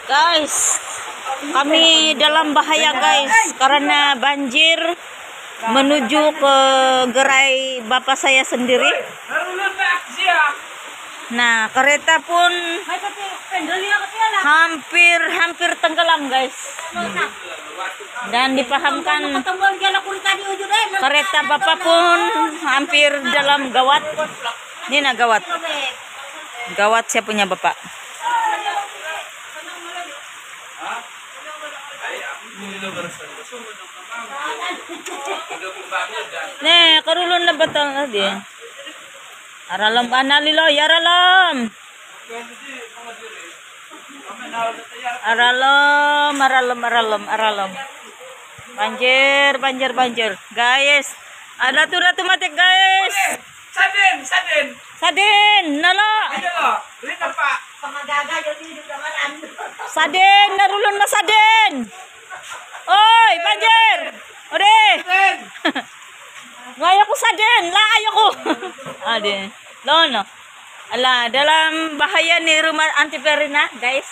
Guys, kami dalam bahaya guys karena banjir menuju ke gerai bapak saya sendiri. Nah, kereta pun hampir tenggelam guys. Dan dipahamkan kereta bapak pun hampir dalam gawat. Ini nah gawat. Gawat saya punya bapak. Nih, karulun na betul tadi. Aralam analilo, yaralam. Aralam. Banjir. Guys, ada tuh ratu matik guys. Sadin, nalo. Sadin, narulun na sadin. Oi, banjir. Ode. Ngayo ko sadin, laayo ko. Ade. Lono. Ala, dalam bahaya ni rumah antiperina, guys.